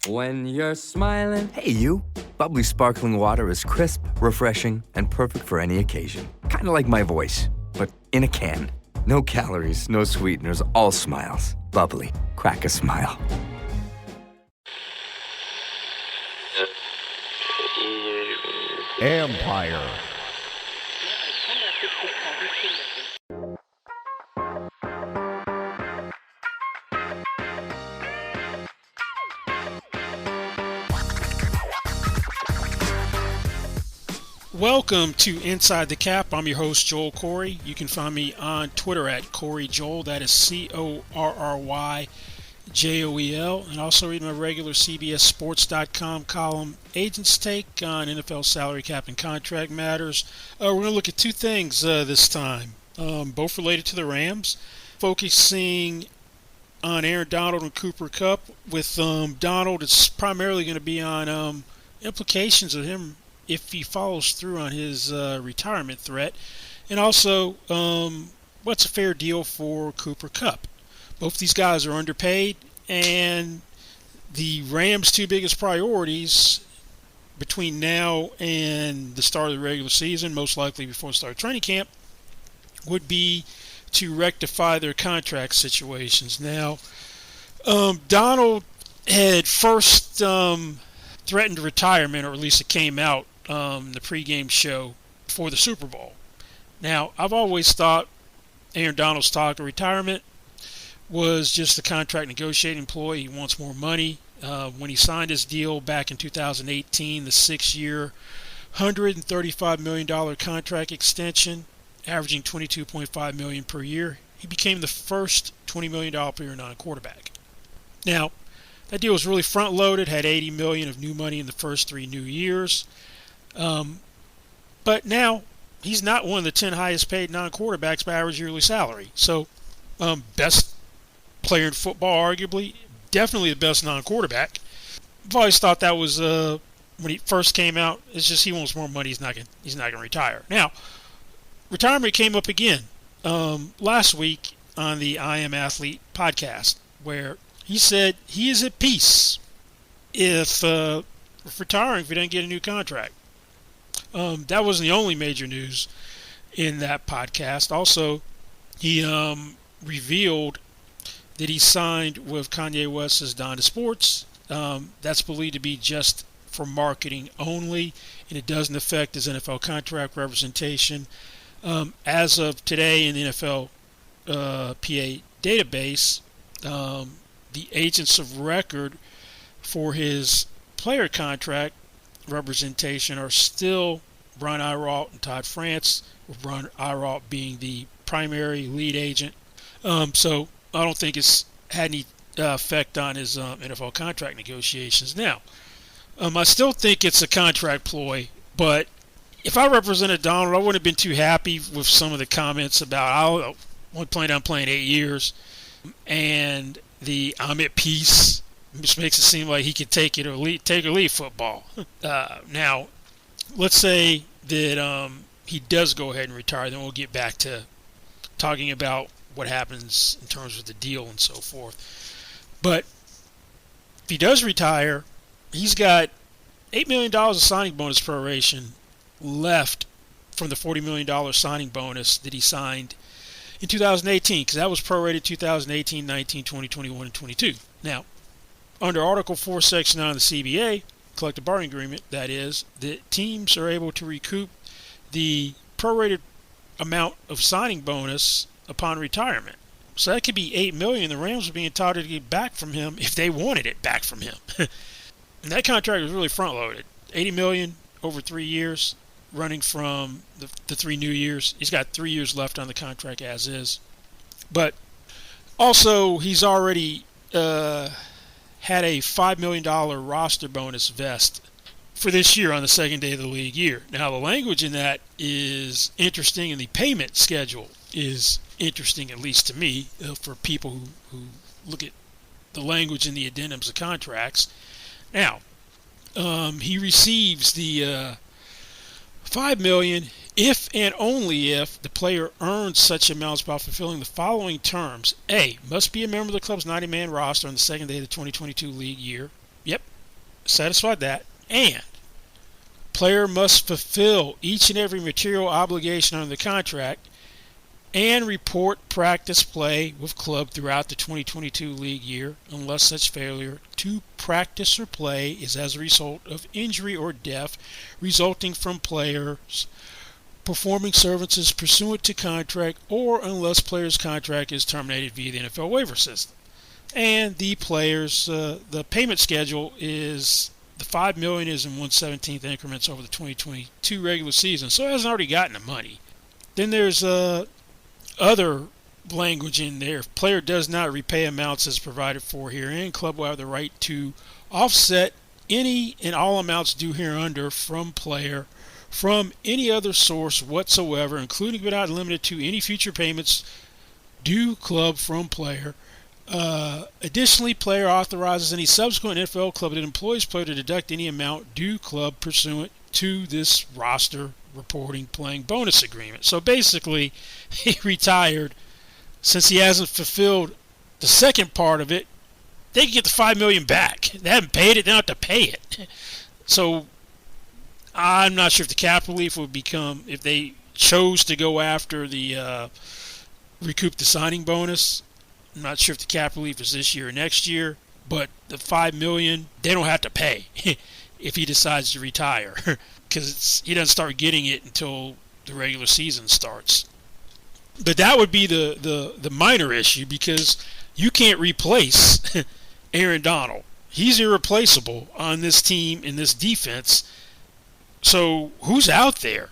When you're smiling. Hey, you. Bubbly sparkling water is crisp, refreshing, and perfect for any occasion. Kind of like my voice, but in a can. No calories, no sweeteners, all smiles. Bubbly. Crack a smile. Empire. Welcome to Inside the Cap. I'm your host, Joel Corey. You can find me on Twitter at CoreyJoel. That is CorryJoel. And also read my regular CBSSports.com column, Agent's Take on NFL salary cap and contract matters. We're going to look at two things this time, both related to the Rams, focusing on Aaron Donald and Cooper Kupp. With Donald, it's primarily going to be on implications of him if he follows through on his retirement threat, and also what's a fair deal for Cooper Kupp. Both these guys are underpaid, and the Rams' two biggest priorities between now and the start of the regular season, most likely before the start of training camp, would be to rectify their contract situations. Now, Donald had first threatened retirement, or at least it came out the pregame show for the Super Bowl. Now, I've always thought Aaron Donald's talk of retirement was just a contract negotiating ploy. He wants more money. When he signed his deal back in 2018, the 6-year, $135 million contract extension, averaging $22.5 million per year, he became the first $20 million per year non-quarterback. Now, that deal was really front-loaded, had $80 million of new money in the first 3 new years. But now he's not one of the 10 highest paid non-quarterbacks by average yearly salary. So best player in football, arguably, definitely the best non-quarterback. I've always thought that was when he first came out. It's just he wants more money. He's not going to retire. Now, retirement came up again last week on the I Am Athlete podcast, where he said he is at peace if retiring if he doesn't get a new contract. That wasn't the only major news in that podcast. Also, he revealed that he signed with Kanye West's Donda Sports. That's believed to be just for marketing only, and it doesn't affect his NFL contract representation. As of today in the NFL PA database, the agents of record for his player contract representation are still Brian Irault and Todd France, with Brian Irault being the primary lead agent. So I don't think it's had any effect on his NFL contract negotiations. Now, I still think it's a contract ploy, but if I represented Donald, I wouldn't have been too happy with some of the comments about I'm playing 8 years, and the I'm at peace, which makes it seem like he could take or leave football. Now, let's say that he does go ahead and retire, then we'll get back to talking about what happens in terms of the deal and so forth. But if he does retire, he's got $8 million of signing bonus proration left from the $40 million signing bonus that he signed in 2018, because that was prorated 2018, 19, 20, 21, and 22. Now, under Article 4, Section 9 of the CBA, collective bargaining agreement, that is, the teams are able to recoup the prorated amount of signing bonus upon retirement. So that could be $8 million. The Rams would be entitled to get back from him if they wanted it back from him. And that contract was really front-loaded. $80 million over 3 years, running from the 3 new years. He's got 3 years left on the contract as is. But also, he's already had a $5 million roster bonus vest for this year on the second day of the league year. Now, the language in that is interesting, and the payment schedule is interesting, at least to me, for people who look at the language in the addendums of contracts. Now, he receives the $5 million if and only if the player earns such amounts by fulfilling the following terms. A, must be a member of the club's 90-man roster on the second day of the 2022 league year. Yep, satisfied that, and player must fulfill each and every material obligation under the contract and report practice play with club throughout the 2022 league year unless such failure to practice or play is as a result of injury or death resulting from players performing services pursuant to contract or unless player's contract is terminated via the NFL waiver system. And the players, the payment schedule is the $5 million is in 1/17th increments over the 2022 regular season, so it hasn't already gotten the money. Then there's other language in there. If player does not repay amounts as provided for herein, club will have the right to offset any and all amounts due hereunder from player from any other source whatsoever, including but not limited to any future payments due club from player. Additionally, player authorizes any subsequent NFL club that employs player to deduct any amount due club pursuant to this roster reporting playing bonus agreement. So basically, he retired. Since he hasn't fulfilled the second part of it, they can get the $5 million back. They haven't paid it, they don't have to pay it. So I'm not sure if the cap relief would become, if they chose to go after the recoup the signing bonus. I'm not sure if the cap relief is this year or next year, but the $5 million they don't have to pay if he decides to retire, because he doesn't start getting it until the regular season starts. But that would be the minor issue, because you can't replace Aaron Donald. He's irreplaceable on this team in this defense. So who's out there?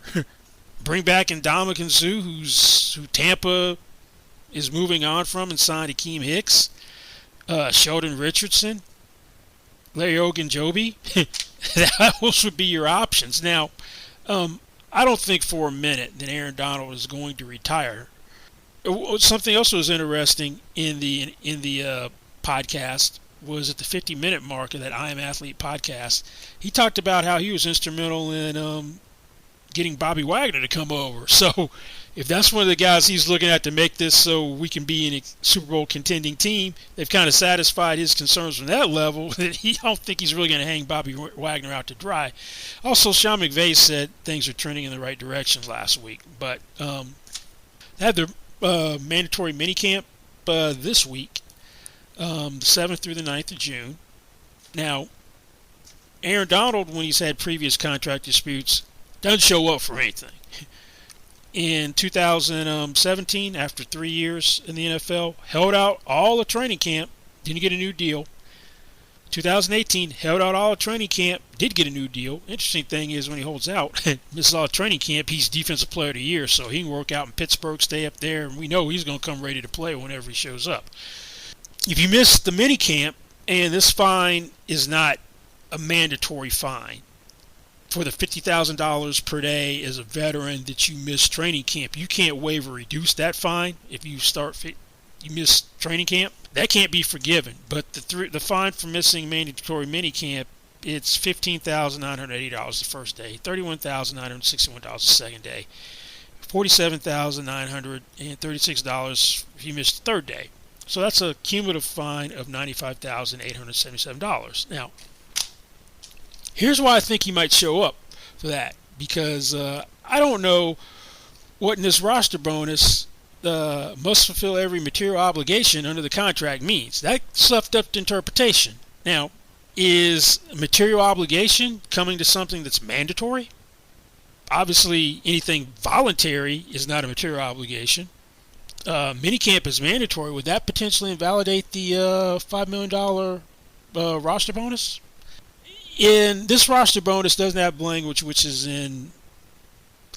Bring back Ndamukong Suh, who Tampa is moving on from and signed Akeem Hicks, Sheldon Richardson, Larry Ogunjobi. Those would be your options. Now, I don't think for a minute that Aaron Donald is going to retire. Something else that was interesting in the podcast was at the 50-minute mark of that I Am Athlete podcast. He talked about how he was instrumental in getting Bobby Wagner to come over. So if that's one of the guys he's looking at to make this so we can be in a Super Bowl contending team, they've kind of satisfied his concerns from that level. I don't think he's really going to hang Bobby Wagner out to dry. Also, Sean McVay said things are trending in the right direction last week. But they had their mandatory minicamp this week, the 7th through the 9th of June. Now, Aaron Donald, when he's had previous contract disputes, doesn't show up for anything. In 2017, after 3 years in the NFL, held out all the training camp, didn't get a new deal. 2018, held out all the training camp, did get a new deal. Interesting thing is when he holds out, misses all the training camp, he's Defensive Player of the Year, so he can work out in Pittsburgh, stay up there, and we know he's going to come ready to play whenever he shows up. If you miss the mini camp, and this fine is not a mandatory fine, for the $50,000 per day as a veteran that you miss training camp, you can't waive or reduce that fine if you miss training camp. That can't be forgiven. But the fine for missing mandatory minicamp, it's $15,980 the first day, $31,961 the second day, $47,936 if you missed the third day. So that's a cumulative fine of $95,877. Now, here's why I think he might show up for that, because I don't know what in this roster bonus must fulfill every material obligation under the contract means. That's left up to interpretation. Now, is material obligation coming to something that's mandatory? Obviously, anything voluntary is not a material obligation. Minicamp is mandatory. Would that potentially invalidate the $5 million roster bonus? In this roster bonus doesn't have language which is in,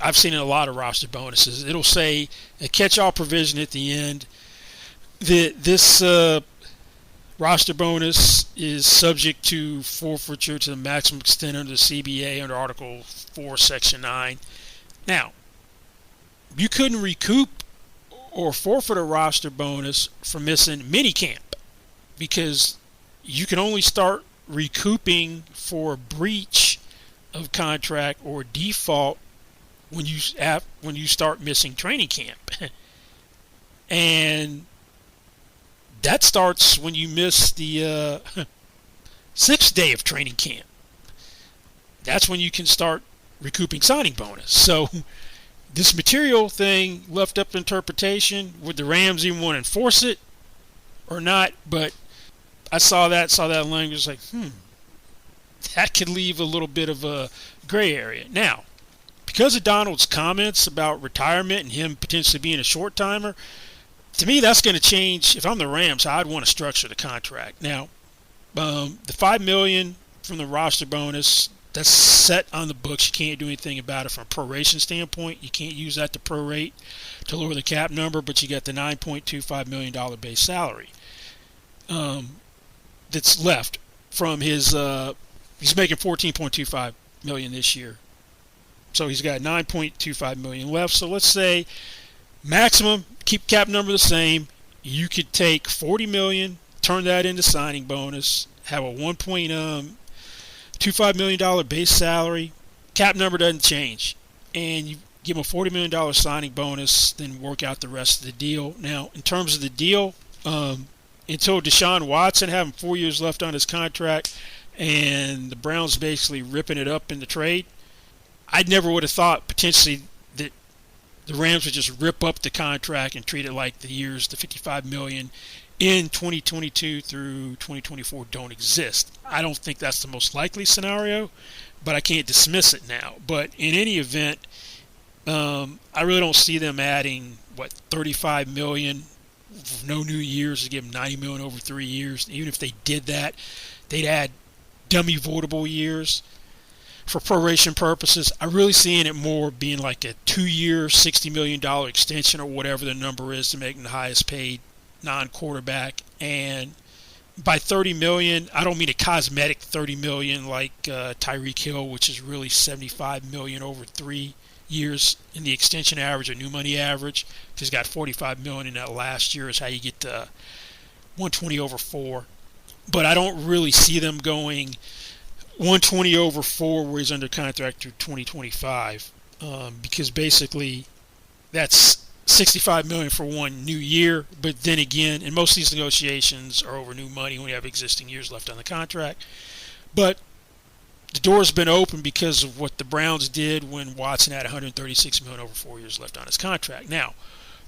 I've seen in a lot of roster bonuses. It'll say a catch-all provision at the end that this roster bonus is subject to forfeiture to the maximum extent under the CBA under Article 4, Section 9. Now, you couldn't recoup or forfeit a roster bonus for missing minicamp, because you can only start recouping for breach of contract or default when you start missing training camp. And that starts when you miss the 6th day of training camp. That's when you can start recouping signing bonus. So this material thing left up to interpretation. Would the Rams even want to enforce it or not? But I saw that language like, that could leave a little bit of a gray area. Now, because of Donald's comments about retirement and him potentially being a short timer, to me that's going to change. If I'm the Rams, I'd want to structure the contract. Now, the $5 million from the roster bonus, that's set on the books. You can't do anything about it from a proration standpoint. You can't use that to prorate to lower the cap number, but you got the $9.25 million base salary that's left from his he's making $14.25 million this year. So he's got $9.25 million left. So let's say maximum, keep cap number the same. You could take $40 million, turn that into signing bonus, have a $1.25 million base salary. Cap number doesn't change. And you give him a $40 million signing bonus, then work out the rest of the deal. Now, in terms of the deal, until Deshaun Watson having 4 years left on his contract and the Browns basically ripping it up in the trade, I never would have thought potentially that the Rams would just rip up the contract and treat it like the $55 million in 2022 through 2024 don't exist. I don't think that's the most likely scenario, but I can't dismiss it now. But in any event, I really don't see them adding, $35 million, no new years, to give them $90 million over 3 years. Even if they did that, they'd add dummy voidable years for proration purposes. I'm really seeing it more being like a 2-year, $60 million extension or whatever the number is to make them the highest paid non-quarterback. And by $30 million, I don't mean a cosmetic $30 million like Tyreek Hill, which is really $75 million over 3 years in the extension average or new money average. He's got $45 million in that last year is how you get to 120 over 4. But I don't really see them going 120 over 4 where he's under contract through 2025 because basically that's $65 million for 1 new year. But then again, and most of these negotiations are over new money when you have existing years left on the contract. But the door's been open because of what the Browns did when Watson had $136 million over 4 years left on his contract. Now,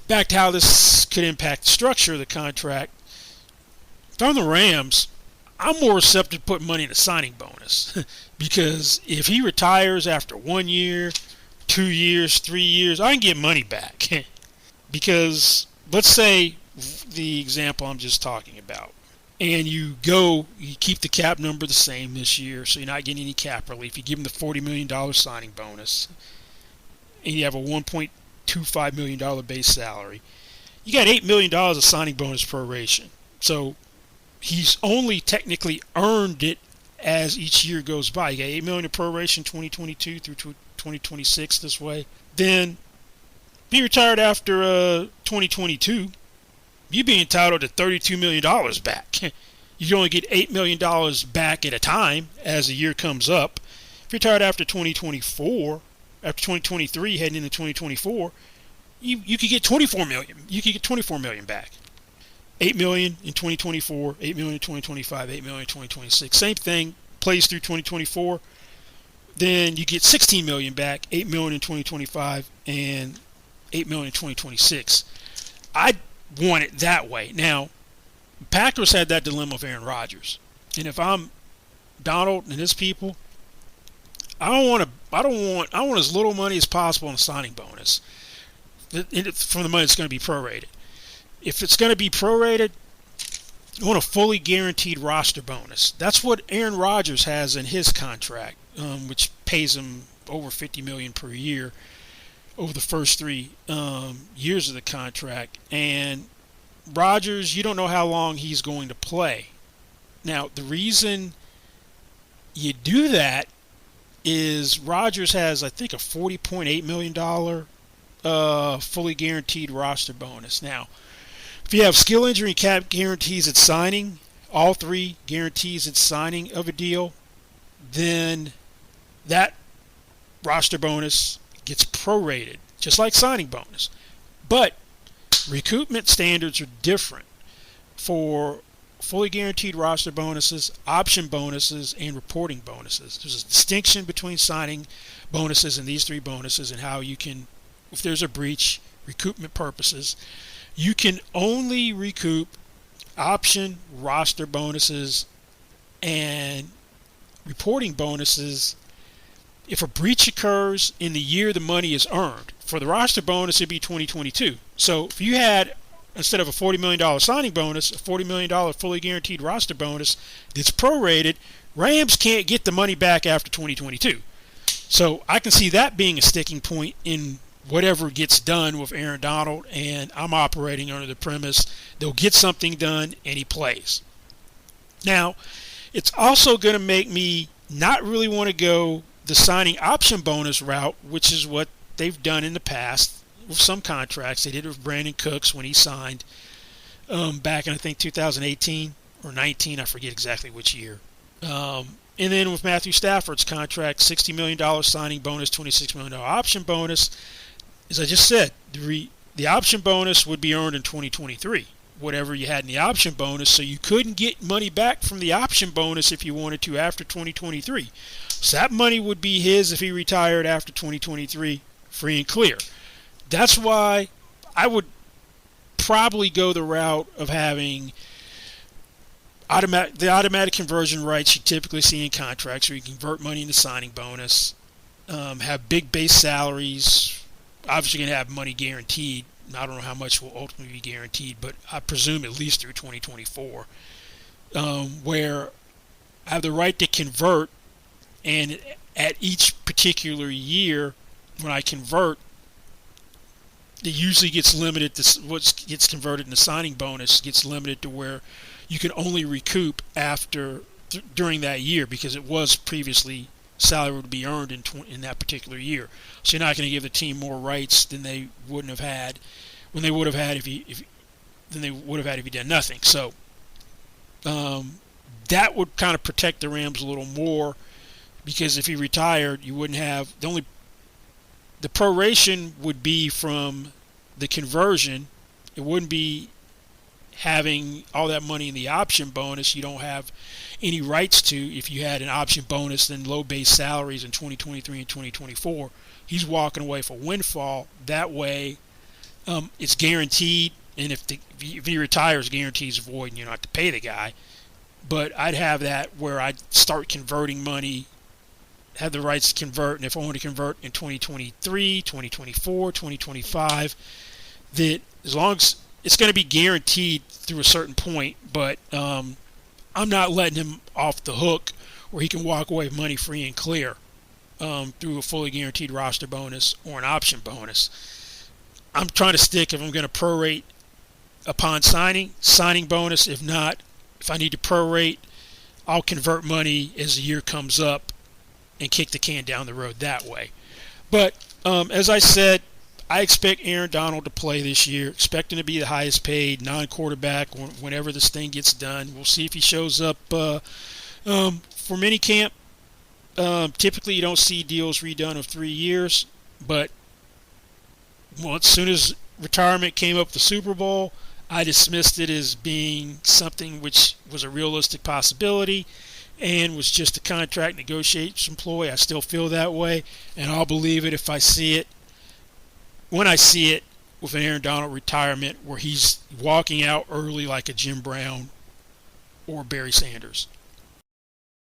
back to how this could impact the structure of the contract. If I'm the Rams, I'm more receptive to put money in a signing bonus because if he retires after 1 year, 2 years, 3 years, I can get money back. Because let's say the example I'm just talking about, and you keep the cap number the same this year, so you're not getting any cap relief. You give him the $40 million signing bonus, and you have a $1.25 million base salary. You got $8 million of signing bonus proration. So he's only technically earned it as each year goes by. You got $8 million of proration 2022 through 2026 this way. Then be retired after 2022. You'd be entitled to $32 million back. You can only get $8 million back at a time as the year comes up. If you're retired after 2024, after 2023, heading into 2024, you could get $24 million. You could get $24 million back. $8 million in 2024, $8 million in 2025, $8 million in 2026. Same thing plays through 2024. Then you get $16 million back, $8 million in 2025, and $8 million in 2026. I want it that way. Now, Packers had that dilemma of Aaron Rodgers, and if I'm Donald and his people, I want as little money as possible in a signing bonus from the money that's going to be prorated. If it's going to be prorated, I want a fully guaranteed roster bonus. That's what Aaron Rodgers has in his contract, which pays him over $50 million per year over the first 3 years of the contract. And Rodgers, you don't know how long he's going to play. Now, the reason you do that is Rodgers has, I think, a $40.8 million fully guaranteed roster bonus. Now, if you have skill injury and cap guarantees at signing, all 3 guarantees at signing of a deal, then that roster bonus gets prorated, just like signing bonus. But recoupment standards are different for fully guaranteed roster bonuses, option bonuses, and reporting bonuses. There's a distinction between signing bonuses and these three bonuses, and how you can, if there's a breach, recoupment purposes, you can only recoup option, roster bonuses, and reporting bonuses if a breach occurs in the year the money is earned. For the roster bonus, it'd be 2022. So if you had, instead of a $40 million signing bonus, a $40 million fully guaranteed roster bonus that's prorated, Rams can't get the money back after 2022. So I can see that being a sticking point in whatever gets done with Aaron Donald, and I'm operating under the premise they'll get something done and he plays. Now, it's also going to make me not really want to go the signing option bonus route, which is what they've done in the past with some contracts. They did it with Brandon Cooks when he signed back in, I think, 2018 or 19. I forget exactly which year. And then with Matthew Stafford's contract, $60 million signing bonus, $26 million option bonus. As I just said, the option bonus would be earned in 2023, whatever you had in the option bonus, so you couldn't get money back from the option bonus if you wanted to after 2023. So that money would be his if he retired after 2023, free and clear. That's why I would probably go the route of having the automatic conversion rights you typically see in contracts, where you convert money into signing bonus, have big base salaries, obviously going to have money guaranteed. I don't know how much will ultimately be guaranteed, but I presume at least through 2024, where I have the right to convert, and at each particular year when I convert, it usually gets limited to what gets converted in the signing bonus gets limited to where you can only recoup during that year, because it was previously salary would be earned in that particular year. So you're not going to give the team more rights than they wouldn't have had when they would have had if you done nothing. So that would kind of protect the Rams a little more, because if he retired, you wouldn't have the proration would be from the conversion. It wouldn't be having all that money in the option bonus. You don't have any rights to if you had an option bonus and low base salaries in 2023 and 2024. He's walking away for windfall. That way, it's guaranteed, and if he retires, guarantees void, and you don't have to pay the guy. But I'd have that where I'd start converting money, have the rights to convert, and if I want to convert in 2023, 2024, 2025, that as long as it's going to be guaranteed through a certain point, but I'm not letting him off the hook where he can walk away with money free and clear through a fully guaranteed roster bonus or an option bonus. I'm trying to stick, if I'm going to prorate upon signing bonus. If not, if I need to prorate, I'll convert money as the year comes up and kick the can down the road that way. But as I said, I expect Aaron Donald to play this year, expecting to be the highest paid non-quarterback whenever this thing gets done. We'll see if he shows up for minicamp. Typically, you don't see deals redone of 3 years, but as soon as retirement came up the Super Bowl, I dismissed it as being something which was a realistic possibility and was just a contract negotiation ploy. I still feel that way, and I'll believe it if I see it. When I see it with an Aaron Donald retirement where he's walking out early like a Jim Brown or Barry Sanders.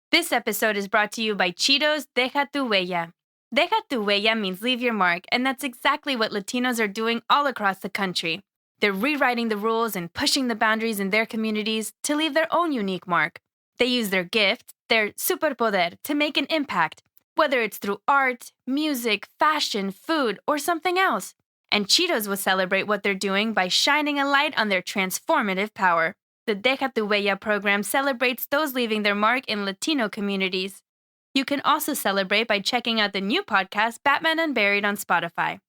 This episode is brought to you by Cheetos Deja Tu Huella. Deja Tu Huella means leave your mark, and that's exactly what Latinos are doing all across the country. They're rewriting the rules and pushing the boundaries in their communities to leave their own unique mark. They use their gift, their superpoder, to make an impact, whether it's through art, music, fashion, food, or something else. And Cheetos will celebrate what they're doing by shining a light on their transformative power. The Deja Tu Huella program celebrates those leaving their mark in Latino communities. You can also celebrate by checking out the new podcast, Batman Unburied, on Spotify.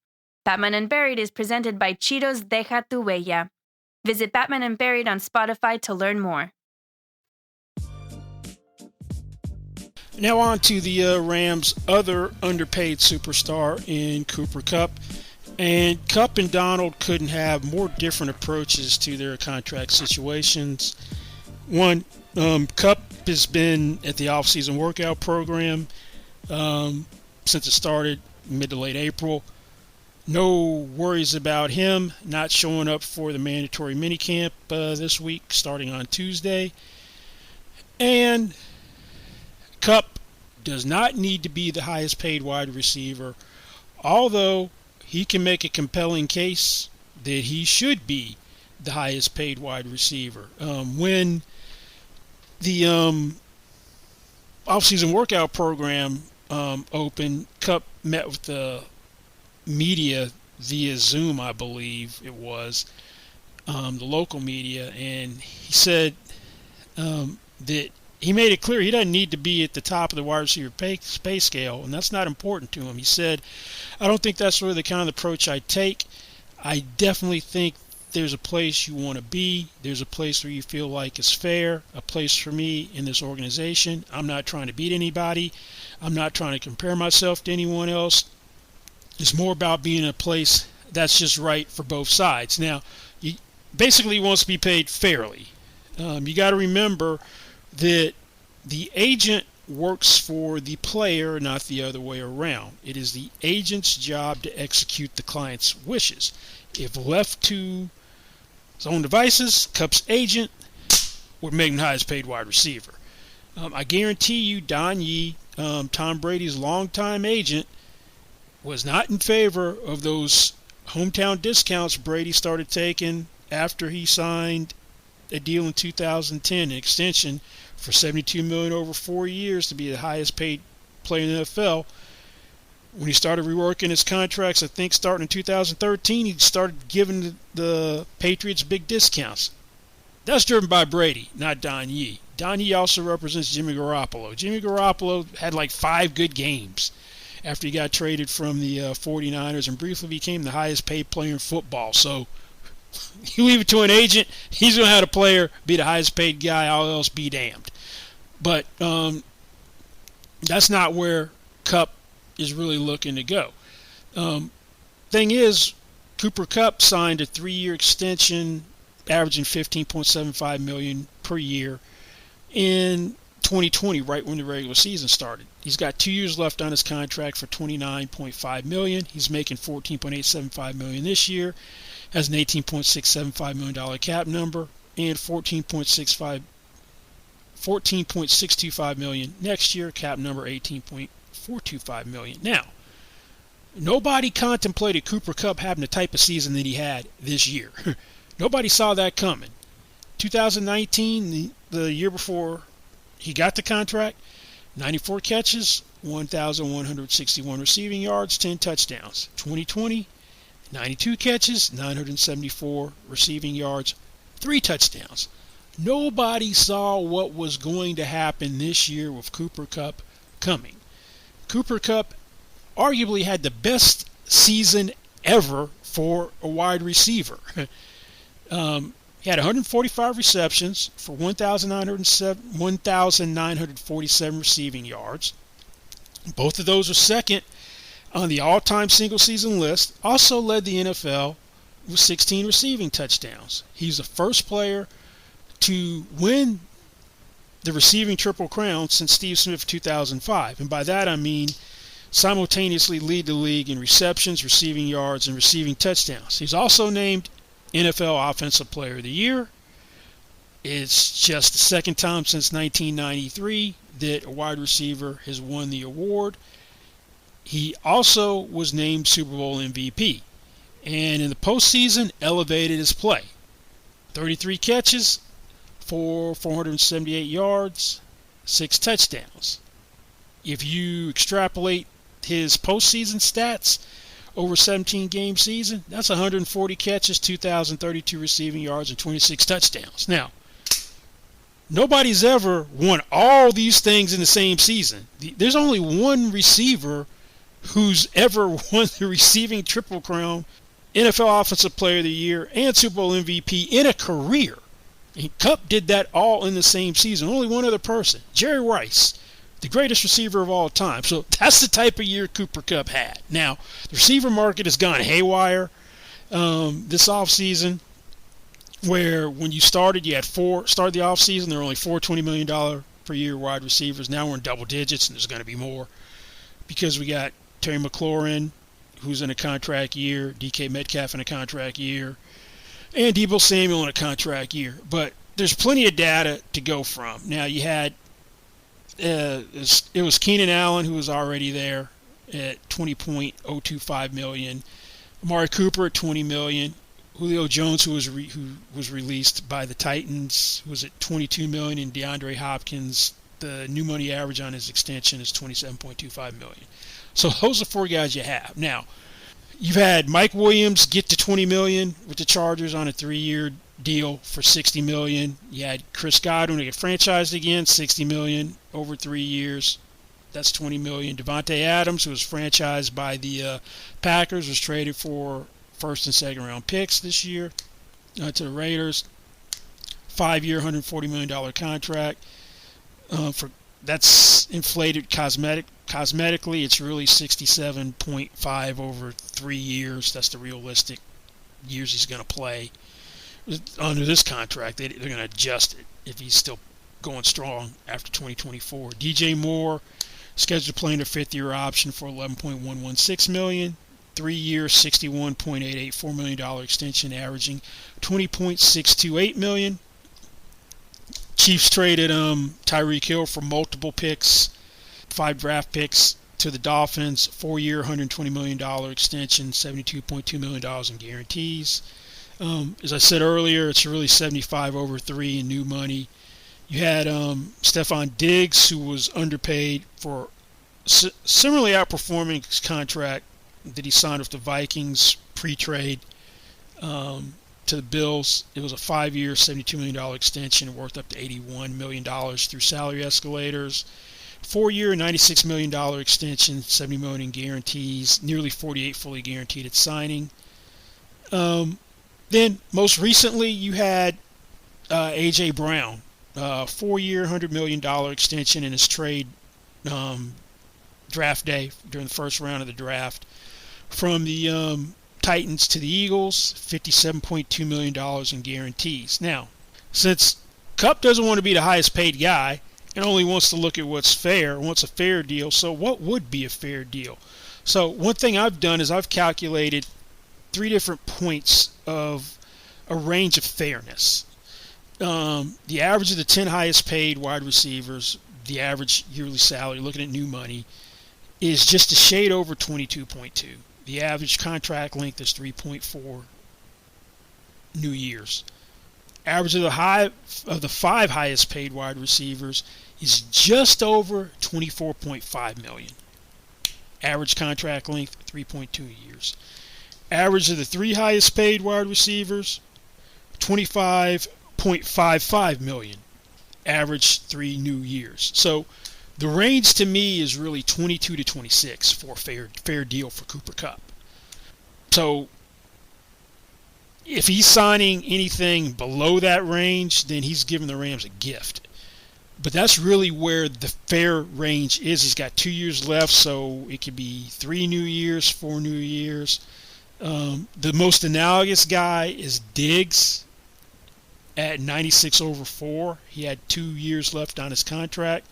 Batman Unburied is presented by Cheetos Deja Tu Huella. Visit Batman Unburied on Spotify to learn more. Now on to the Rams' other underpaid superstar in Cooper Kupp. And Kupp and Donald couldn't have more different approaches to their contract situations. One, Kupp has been at the off-season workout program since it started mid to late April. No worries about him not showing up for the mandatory minicamp this week starting on Tuesday. And Kupp does not need to be the highest paid wide receiver, although he can make a compelling case that he should be the highest paid wide receiver. When the off-season workout program opened, Kupp met with the media via Zoom, I believe it was, the local media, and he said that he made it clear he doesn't need to be at the top of the wide receiver pay scale, and that's not important to him. He said, I don't think that's really the kind of approach I take. I definitely think there's a place you want to be. There's a place where you feel like it's fair, a place for me in this organization. I'm not trying to beat anybody. I'm not trying to compare myself to anyone else. It's more about being in a place that's just right for both sides. Now, he basically wants to be paid fairly. You got to remember that the agent works for the player, not the other way around. It is the agent's job to execute the client's wishes. If left to his own devices, Kupp's agent would make him the highest paid wide receiver. I guarantee you Don Yee, Tom Brady's longtime agent, was not in favor of those hometown discounts Brady started taking after he signed a deal in 2010, an extension for $72 million over 4 years to be the highest paid player in the NFL. When he started reworking his contracts, I think starting in 2013, he started giving the Patriots big discounts. That's driven by Brady, not Don Yee. Don Yee also represents Jimmy Garoppolo. Jimmy Garoppolo had like 5 good games after he got traded from the 49ers and briefly became the highest paid player in football. So you leave it to an agent, he's going to have a player be the highest paid guy, all else be damned. But that's not where Kupp is really looking to go. Thing is, Cooper Kupp signed a 3-year extension averaging $15.75 million per year in 2020, right when the regular season started. He's got 2 years left on his contract for $29.5 million. He's making $14.875 million this year, has an $18.675 million cap number, and $14.625 million next year, cap number $18.425 million. Now, nobody contemplated Cooper Kupp having the type of season that he had this year. Nobody saw that coming. 2019, the year before he got the contract, 94 catches, 1,161 receiving yards, 10 touchdowns. 2020, 92 catches, 974 receiving yards, 3 touchdowns. Nobody saw what was going to happen this year with Cooper Kupp coming. Cooper Kupp arguably had the best season ever for a wide receiver. He had 145 receptions for 1,947 receiving yards. Both of those are second on the all-time single-season list. Also led the NFL with 16 receiving touchdowns. He's the first player to win the receiving Triple Crown since Steve Smith 2005. And by that I mean simultaneously lead the league in receptions, receiving yards, and receiving touchdowns. He's also named NFL Offensive Player of the Year. It's just the second time since 1993 that a wide receiver has won the award. He also was named Super Bowl MVP. And in the postseason, elevated his play. 33 catches for 478 yards, 6 touchdowns. If you extrapolate his postseason stats over 17-game season, that's 140 catches, 2,032 receiving yards, and 26 touchdowns. Now, nobody's ever won all these things in the same season. There's only one receiver who's ever won the receiving Triple Crown, NFL Offensive Player of the Year, and Super Bowl MVP in a career. And Kupp did that all in the same season. Only one other person, Jerry Rice, the greatest receiver of all time. So that's the type of year Cooper Kupp had. Now, the receiver market has gone haywire this offseason. where when you started, you had started the offseason, there were only four $20 million per year wide receivers. Now we're in double digits, and there's going to be more because we got Terry McLaurin, who's in a contract year, DK Metcalf in a contract year, and Deebo Samuel in a contract year. But there's plenty of data to go from. Now you had it was Keenan Allen, who was already there at $20.025 million, Amari Cooper at $20 million, Julio Jones, who was released by the Titans, was at $22 million, and DeAndre Hopkins, the new money average on his extension is $27.25 million. So those are four guys you have. Now, you've had Mike Williams get to $20 million with the Chargers on a 3-year deal for $60 million. You had Chris Godwin to get franchised again, $60 million over 3 years. That's $20 million. Devontae Adams, who was franchised by the Packers, was traded for first and second round picks this year to the Raiders. 5-year, $140 million contract. That's inflated cosmetically. It's really 67.5 over 3 years. That's the realistic years he's going to play. Under this contract, they're going to adjust it if he's still going strong after 2024. DJ Moore, scheduled to play in a 5th-year option for $11.116 million. 3-year, $61.884 million extension, averaging $20.628 million. Chiefs traded Tyreek Hill for multiple picks, 5 draft picks to the Dolphins. 4-year, $120 million extension, $72.2 million in guarantees. As I said earlier, it's really 75 over 3 in new money. You had Stephon Diggs, who was underpaid for similarly outperforming his contract that he signed with the Vikings pre-trade to the Bills. It was a 5-year, $72 million extension worth up to $81 million through salary escalators. 4-year, $96 million extension, $70 million in guarantees, nearly 48 fully guaranteed at signing. Then, most recently, you had A.J. Brown, 4-year, $100 million extension in his trade draft day during the first round of the draft. From the Titans to the Eagles, $57.2 million in guarantees. Now, since Kupp doesn't want to be the highest paid guy and only wants to look at what's fair, wants a fair deal, so what would be a fair deal? So one thing I've done is I've calculated 3 different points of a range of fairness. The average of the 10 highest paid wide receivers, the average yearly salary, looking at new money, is just a shade over 22.2. The average contract length is 3.4 new years. Average of the 5 highest paid wide receivers is just over 24.5 million. Average contract length 3.2 years. Average of the 3 highest paid wide receivers 25.55 million. Average 3 new years. So the range to me is really 22 to 26 for a fair deal for Cooper Kupp. So if he's signing anything below that range, then he's giving the Rams a gift. But that's really where the fair range is. He's got 2 years left, so it could be 3 new years, 4 new years. The most analogous guy is Diggs at 96 over 4. He had 2 years left on his contract.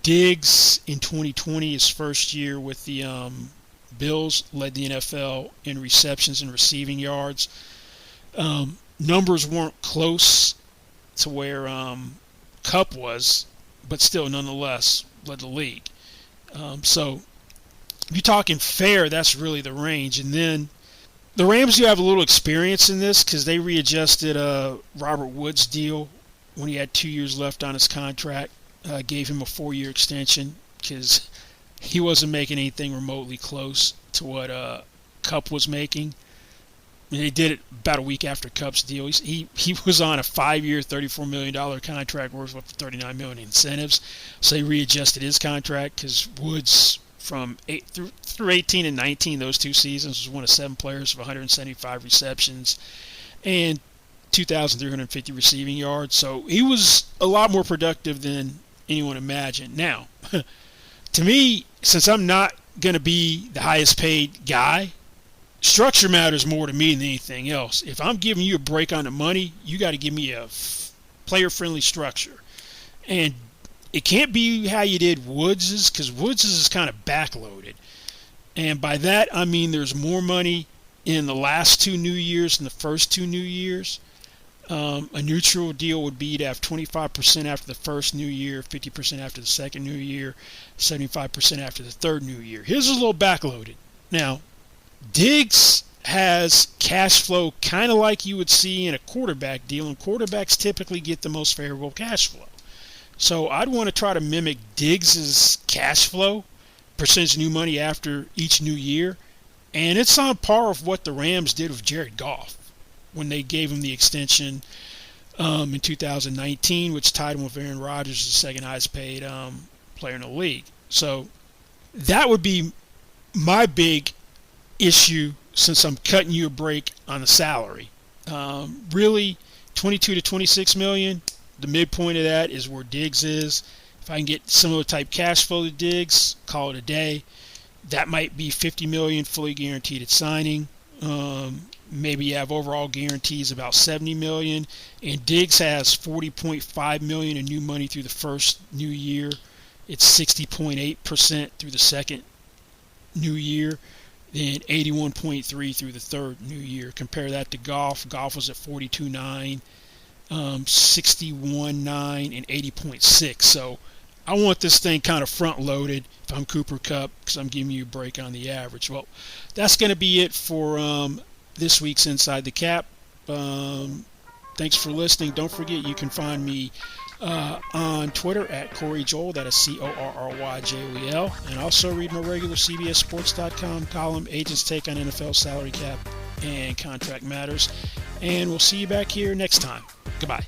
Diggs in 2020, his first year with the Bills, led the NFL in receptions and receiving yards. Numbers weren't close to where Kupp was, but still, nonetheless, led the league. So if you're talking fair, that's really the range. And then the Rams do have a little experience in this because they readjusted Robert Woods' deal when he had 2 years left on his contract. Gave him a 4-year extension because he wasn't making anything remotely close to what Kupp was making. And they did it about a week after Kupp's deal. He was on a 5-year, $34 million contract worth up to $39 million in incentives. So they readjusted his contract because Woods from through 18 and 19, those 2 seasons, was one of 7 players with 175 receptions and 2,350 receiving yards. So he was a lot more productive than anyone imagined. Now, to me, since I'm not going to be the highest paid guy, structure matters more to me than anything else. If I'm giving you a break on the money, you got to give me a player-friendly structure. And it can't be how you did Woods's, because Woods's is kind of backloaded. And by that, I mean there's more money in the last 2 New Years than the first 2 New Years. A neutral deal would be to have 25% after the first New Year, 50% after the second New Year, 75% after the third New Year. His is a little backloaded. Now, Diggs has cash flow kind of like you would see in a quarterback deal, and quarterbacks typically get the most favorable cash flow. So I'd want to try to mimic Diggs's cash flow, percentage new money after each new year, and it's on par with what the Rams did with Jared Goff when they gave him the extension in 2019, which tied him with Aaron Rodgers, the second highest paid player in the league. So that would be my big issue, since I'm cutting you a break on the salary. Really, 22 to 26 million, the midpoint of that is where Diggs is. If I can get similar type cash flow to Diggs, call it a day. That might be 50 million fully guaranteed at signing. Maybe you have overall guarantees about 70 million, and Diggs has 40.5 million in new money through the first new year. It's 60.8% through the second new year, then 81.3 through the third new year. Compare that to Goff. Goff was at 42.9, 61.9, and 80.6. So I want this thing kind of front loaded if I'm Cooper Kupp, because I'm giving you a break on the average. Well, that's going to be it for this week's Inside the Cap. Thanks for listening. Don't forget, you can find me on Twitter at Corey Joel. That is CORRYJOEL. And also read my regular CBSSports.com column, Agents Take on NFL Salary Cap and Contract Matters. And we'll see you back here next time. Goodbye.